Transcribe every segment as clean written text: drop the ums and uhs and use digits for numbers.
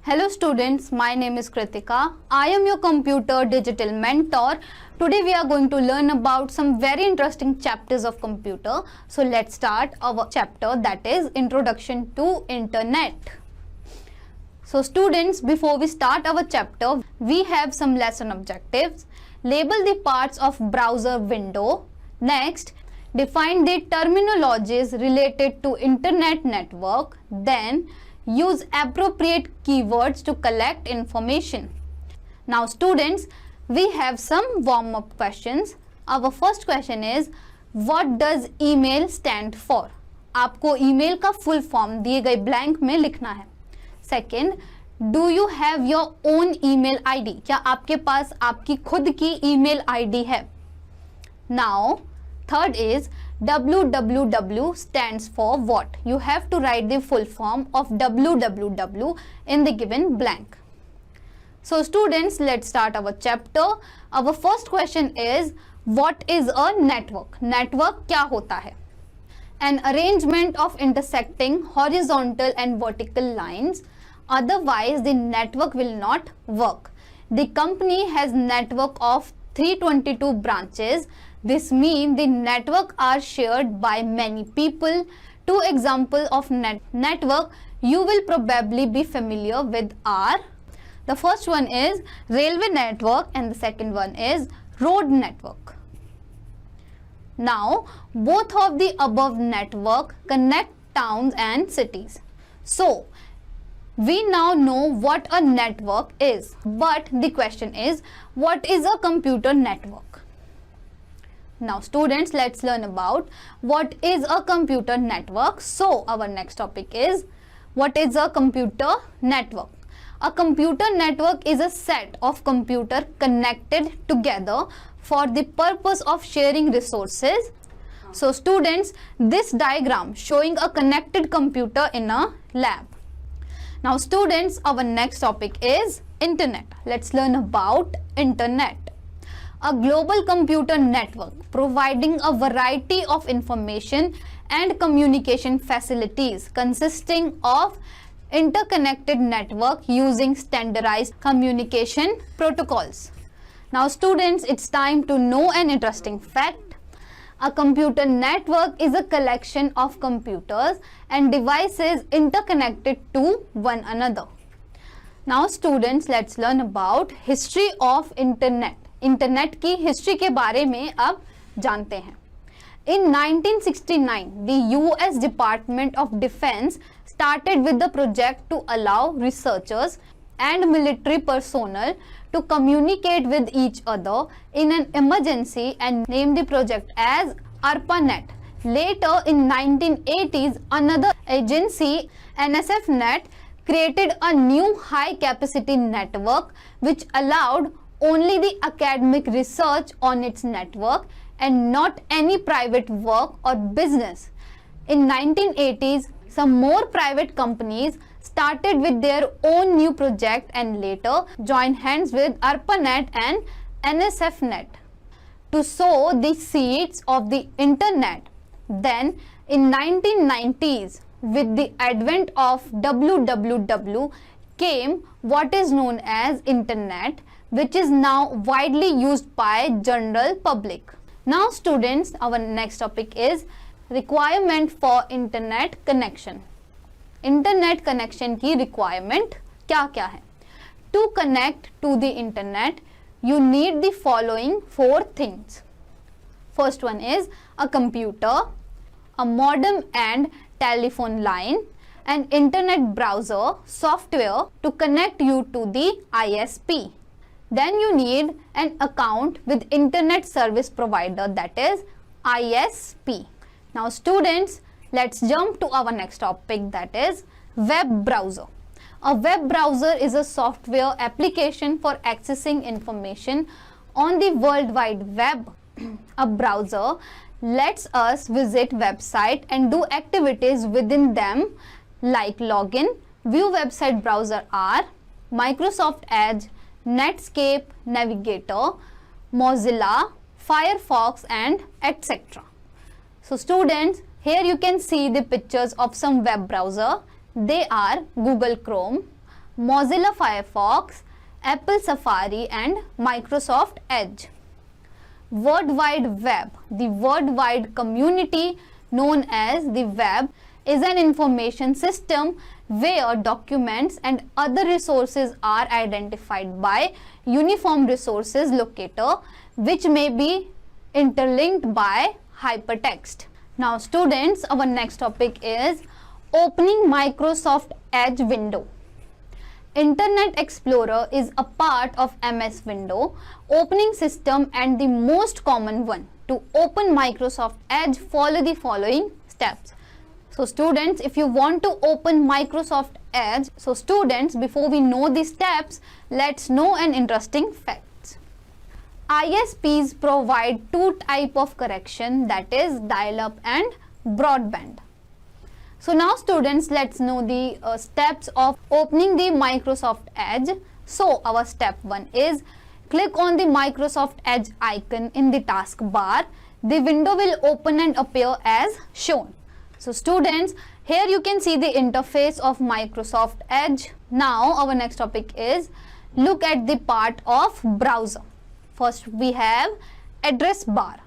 Hello students, my name is Kritika. I am your computer digital mentor. Today we are going to learn about some very interesting chapters of computer. So let's start our chapter, that is Introduction to Internet. So students, before we start our chapter, we have some lesson objectives. Label the parts of browser window. Next, define the terminologies related to internet network. Then use appropriate keywords to collect information. Now students, we have some warm-up questions. Our first question is, what does email stand for? आपको email का full form दिए गए blank में लिखना है. Second, do you have your own email ID? क्या आपके पास आपकी खुद की email ID है? Now, third is, www stands for what? You have to write the full form of www in the given blank. So students, let's start our chapter. Our first question is, what is a network? Network क्या होता है? An arrangement of intersecting horizontal and vertical lines. Otherwise, the network will not work. The company has network of 322 branches. This means the network are shared by many people. Two examples of network you will probably be familiar with are, the first one is railway network and the second one is road network. Now, both of the above network connect towns and cities. So, we now know what a network is, but the question is, what is a computer network? Now students, let's learn about what is a computer network. So our next topic is, what is a computer network? A computer network is a set of computers connected together for the purpose of sharing resources. So students, this diagram showing a connected computer in a lab. Now students, our next topic is internet. Let's learn about internet. A global computer network providing a variety of information and communication facilities consisting of interconnected network using standardized communication protocols. Now students, it's time to know an interesting fact. A computer network is a collection of computers and devices interconnected to one another. Now students, let's learn about history of internet. Internet की history के बारे में अब जानते हैं. In 1969, the US Department of Defense started with the project to allow researchers and military personnel to communicate with each other in an emergency and named the project as ARPANET. Later in 1980s, another agency, NSFNet, created a new high capacity network which allowed only the academic research on its network and not any private work or business. In 1980s, some more private companies started with their own new project and later joined hands with ARPANET and NSFNet to sow the seeds of the internet. Then in 1990s, with the advent of www came what is known as internet, which is now widely used by general public. Now students, our next topic is requirement for internet connection. Internet connection की requirement क्या क्या है? To connect to the internet, you need the following four things. First one is a computer, a modem and telephone line, an internet browser software to connect you to the ISP. Then you need an account with internet service provider, that is ISP. Now students, let's jump to our next topic, that is web browser. A web browser is a software application for accessing information on the World Wide Web. A browser lets us visit website and do activities within them like login. View website browser are Microsoft Edge, Netscape, Navigator, Mozilla, Firefox and etc. So students, here you can see the pictures of some web browser. They are Google Chrome, Mozilla Firefox, Apple Safari and Microsoft Edge. World Wide Web. The worldwide community known as the web is an information system where documents and other resources are identified by uniform resources locator which may be interlinked by hypertext. Now students, our next topic is opening Microsoft Edge window. Internet Explorer is a part of MS Window opening system and the most common one. To open Microsoft Edge, follow the following steps. So students, if you want to open Microsoft Edge, so students, before we know the steps, let's know an interesting fact. ISPs provide two types of connection, that is dial-up and broadband. So now students, let's know the steps of opening the Microsoft Edge. So our step 1 is click on the Microsoft Edge icon in the taskbar. The window will open and appear as shown. So students, here you can see the interface of Microsoft Edge. Now our next topic is look at the part of browser. First we have address bar.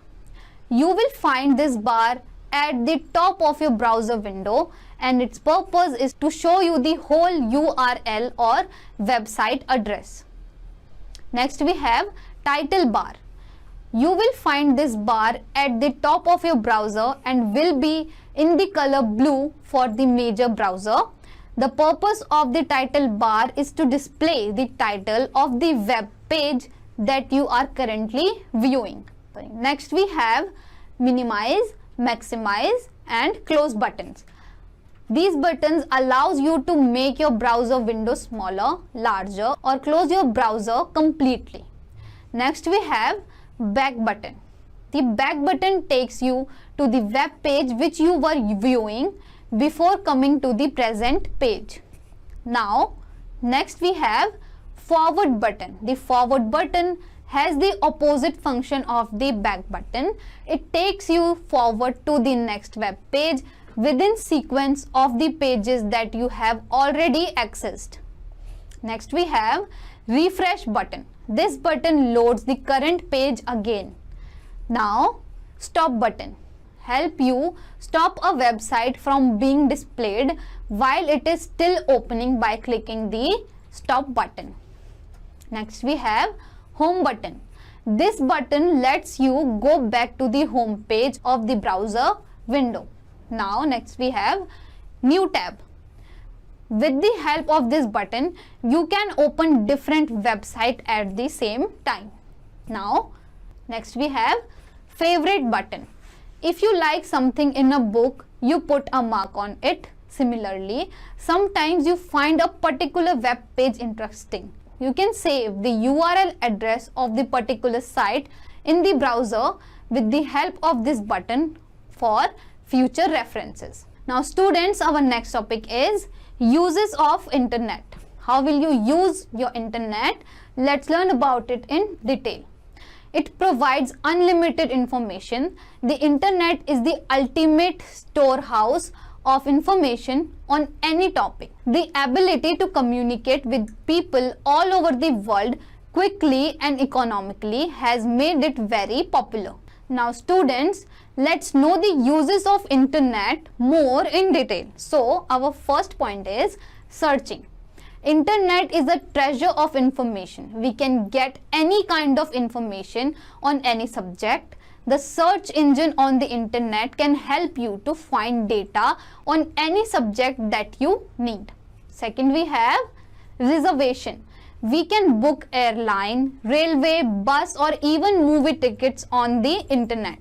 You will find this bar at the top of your browser window and its purpose is to show you the whole URL or website address. Next we have title bar. You will find this bar at the top of your browser and will be in the color blue for the major browser. The purpose of the title bar is to display the title of the web page that you are currently viewing. Next we have minimize, maximize and close buttons. These buttons allows you to make your browser window smaller, larger or close your browser completely. Next we have back button. The back button takes you to the web page which you were viewing before coming to the present page. Now next we have forward button. The forward button has the opposite function of the back button. It takes you forward to the next web page within sequence of the pages that you have already accessed. Next we have refresh button. This button loads the current page again. Now stop button help you stop a website from being displayed while it is still opening by clicking the stop button. Next we have home button. This button lets you go back to the home page of the browser window. Now next we have new tab. With the help of this button, you can open different websites at the same time. Now next we have favorite button. If you like something in a book, you put a mark on it. Similarly, sometimes you find a particular web page interesting. You can save the URL address of the particular site in the browser with the help of this button for future references. Now students, our next topic is uses of internet. How will you use your internet? Let's learn about it in detail. It provides unlimited information. The internet is the ultimate storehouse of information on any topic. The ability to communicate with people all over the world quickly and economically has made it very popular. Now students, let's know the uses of internet more in detail. So our first point is searching. Internet is a treasure of information. We can get any kind of information on any subject. The search engine on the internet can help you to find data on any subject that you need. Second, we have reservation. We can book airline, railway, bus or even movie tickets on the internet.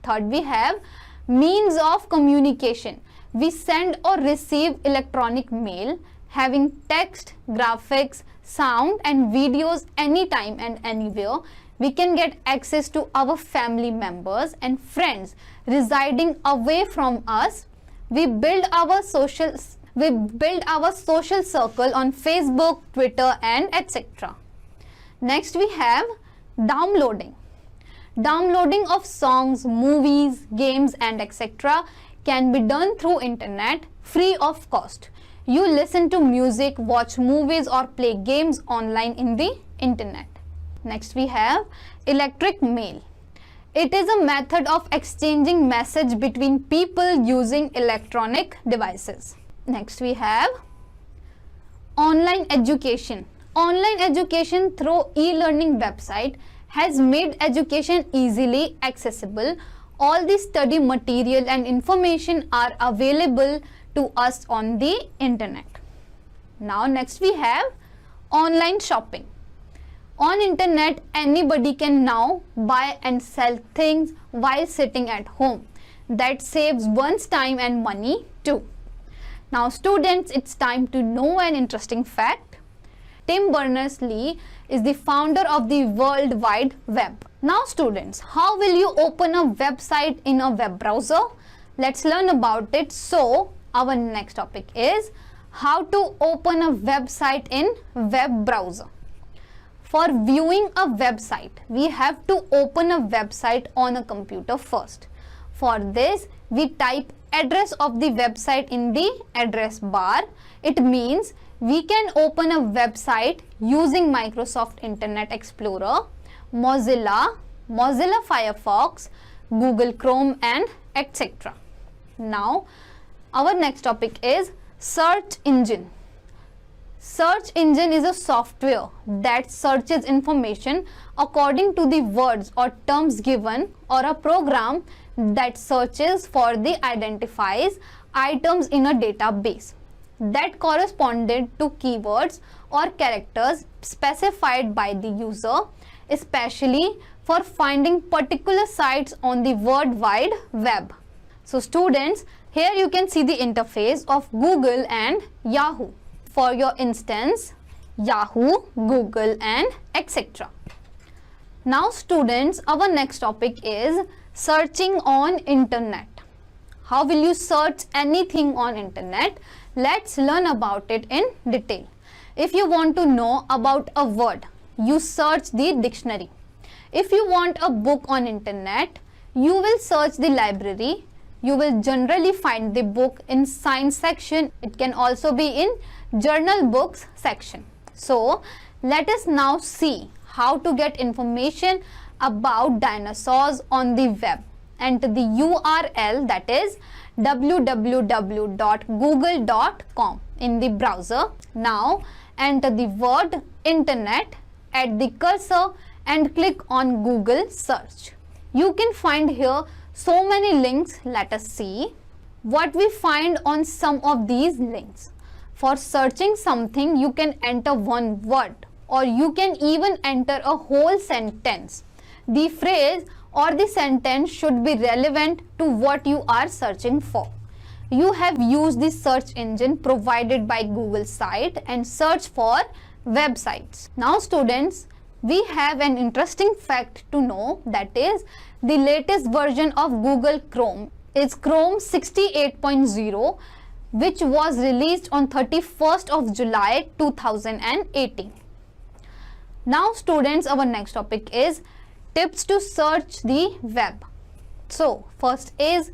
Third, we have means of communication. We send or receive electronic mail, having text, graphics, sound and videos anytime and anywhere. We can get access to our family members and friends residing away from us. We build our social circle on Facebook, Twitter and etc. Next we have downloading. Downloading of songs, movies, games and etc. can be done through internet free of cost. You listen to music, watch movies or play games online in the internet. Next we have electric mail. It is a method of exchanging message between people using electronic devices. Next we have online education. Online education through e-learning website has made education easily accessible. All the study material and information are available to us on the internet. Now next we have online shopping. On internet, anybody can now buy and sell things while sitting at home. That saves one's time and money too. Now students, it's time to know an interesting fact. Tim Berners-Lee is the founder of the World Wide Web. Now students, how will you open a website in a web browser? Let's learn about it. So our next topic is how to open a website in web browser. For viewing a website, we have to open a website on a computer first. For this, we type address of the website in the address bar. It means we can open a website using Microsoft Internet Explorer, Mozilla, Mozilla Firefox, Google Chrome and etc. Now, our next topic is search engine. Search engine is a software that searches information according to the words or terms given, or a program that searches for the identifies items in a database that corresponded to keywords or characters specified by the user, especially for finding particular sites on the World Wide Web. So students, here you can see the interface of Google and Yahoo. For your instance, Yahoo, Google and etc. Now students, our next topic is searching on internet. How will you search anything on internet? Let's learn about it in detail. If you want to know about a word, you search the dictionary. If you want a book on internet, you will search the library. You will generally find the book in science section. It can also be in journal books section. So let us now see how to get information about dinosaurs on the web. Enter the URL, that is www.google.com in the browser. Now enter the word internet, add the cursor and click on Google search. You can find here so many links. Let us see what we find on some of these links. For searching something, you can enter one word, or you can even enter a whole sentence. The phrase or the sentence should be relevant to what you are searching for. You have used the search engine provided by Google site and search for websites. Now students, we have an interesting fact to know, that is the latest version of Google Chrome is Chrome 68.0, which was released on 31st of July 2018. Now students, our next topic is tips to search the web. So first is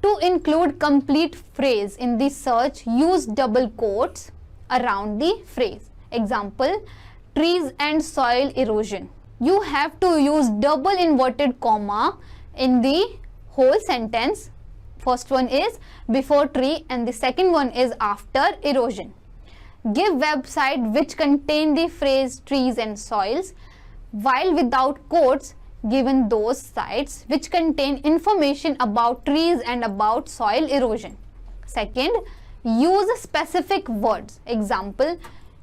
to include complete phrase in the search, use double quotes around the phrase. Example, trees and soil erosion. You have to use double inverted comma in the whole sentence. First one is before tree and the second one is after erosion. Give website which contain the phrase trees and soils, while without quotes given those sites which contain information about trees and about soil erosion. Second, use specific words. Example,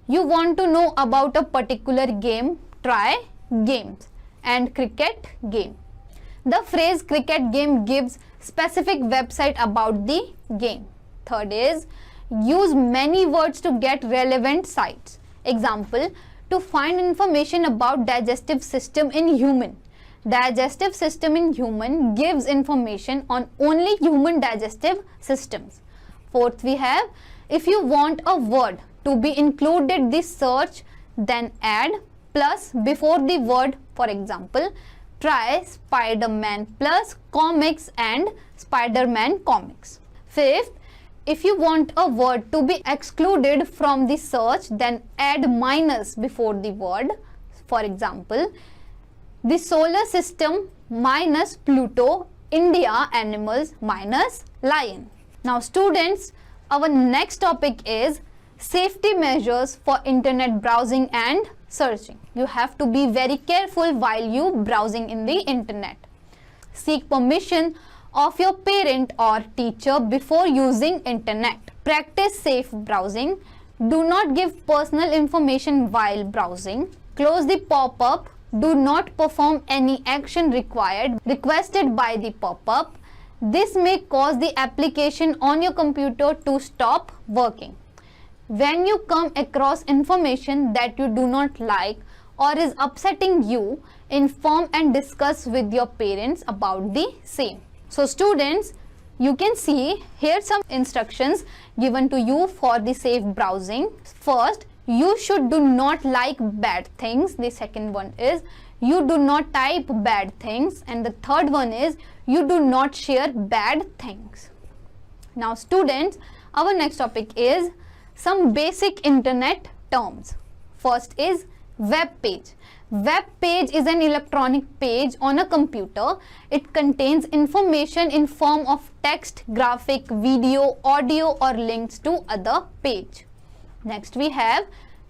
you want to know about a particular game, try games and cricket game. The phrase cricket game gives specific website about the game. Third is use many words to get relevant sites. Example, to find information about digestive system in human. Digestive system in human gives information on only human digestive systems. Fourth, we have if you want a word to be included the search, then add plus before the word. For example, try Spider-Man plus comics and Spider-Man comics. Fifth, If you want a word to be excluded from the search, then add minus before the word. For example, the solar system minus Pluto, India animals minus lion. Now students, our next topic is safety measures for internet browsing and searching. You have to be very careful while you browsing in the internet. Seek permission of your parent or teacher before using internet. Practice safe browsing. Do not give personal information while browsing. Close the pop-up. Do not perform any action requested by the pop-up. This may cause the application on your computer to stop working. When you come across information that you do not like or is upsetting you, inform and discuss with your parents about the same. So students, you can see here some instructions given to you for the safe browsing. First, you should do not like bad things. The second one is you do not type bad things. And the third one is you do not share bad things. Now students, our next topic is some basic internet terms. First is web page. Web page is an electronic page on a computer. It contains information in form of text, graphic, video, audio or links to other page. Next we have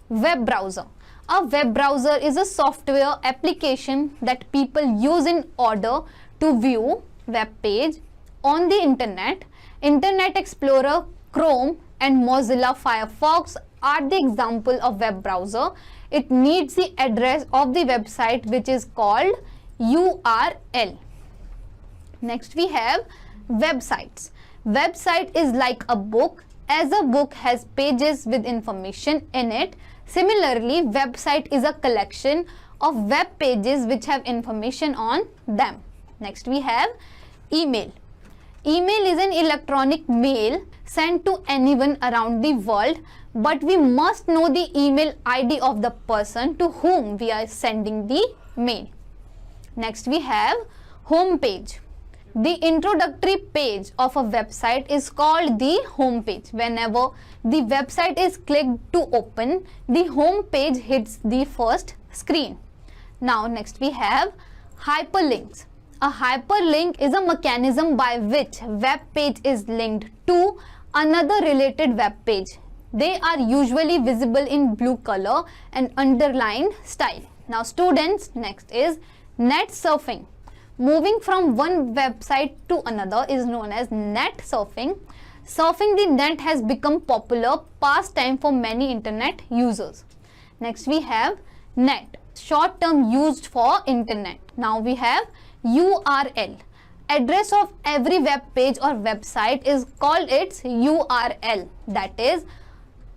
web browser. A web browser is a software application that people use in order to view web page on the internet. Internet Explorer, Chrome and Mozilla Firefox are the example of web browser. It needs the address of the website which is called URL. Next we have websites. Website is like a book, as a book has pages with information in it. Similarly, website is a collection of web pages which have information on them. Next we have email. Email is an electronic mail sent to anyone around the world, but we must know the email ID of the person to whom we are sending the mail. Next we have home page. The introductory page of a website is called the home page. Whenever the website is clicked to open, the home page hits the first screen. Now next we have hyperlinks. A hyperlink is a mechanism by which web page is linked to another related web page. They are usually visible in blue color and underlined style. Now students, next is net surfing. Moving from one website to another is known as net surfing. Surfing the net has become popular pastime for many internet users. Next we have net, short term used for internet. Now we have URL. Address of every web page or website is called its URL, that is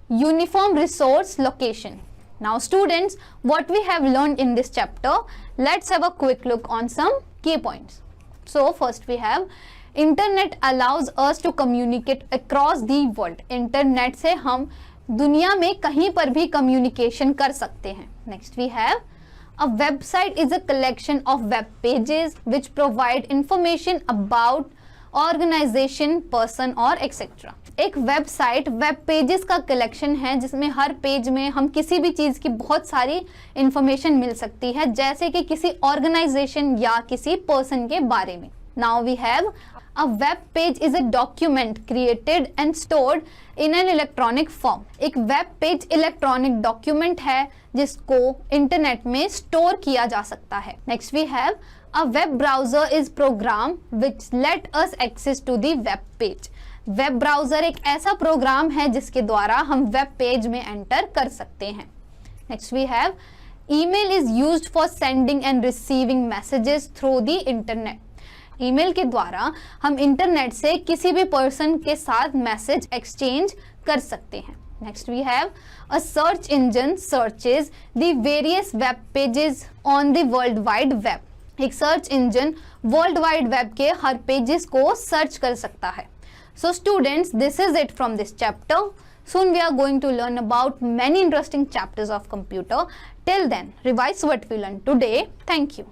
Uniform Resource Location. Now students, what we have learned in this chapter, let's have a quick look on some key points. So first we have internet allows us to communicate across the world. Internet से हम दुनिया में कहीं पर भी communication कर सकते हैं. Next we have a website is a collection of web pages which provide information about organization, person और etc. एक वेबसाइट वेब पेजेस का कलेक्शन है जिसमें हर पेज में हम किसी भी चीज़ की बहुत सारी इंफॉर्मेशन मिल सकती है, जैसे कि किसी ऑर्गेनाइजेशन या किसी पर्सन के बारे में. Now we have a web page is a document created and stored in an electronic form. एक वेब पेज इलेक्ट्रॉनिक डॉक्यूमेंट है जिसको इंटरनेट में स्टोर किया जा सकता है. Next we have a web browser is program which let us access to the web page. Web browser एक ऐसा प्रोग्राम है जिसके द्वारा हम वेब पेज में एंटर कर सकते हैं. Next we have email is used for sending and receiving messages through the internet. Email के द्वारा हम इंटरनेट से किसी भी पर्सन के साथ मैसेज एक्सचेंज कर सकते हैं. Next we have a search engine searches the various web pages on the world wide web. एक search engine world wide web के हर पेजेस को सर्च कर सकता है. So students, this is it from this chapter. Soon we are going to learn about many interesting chapters of computer. Till then, revise what we learned today. Thank you.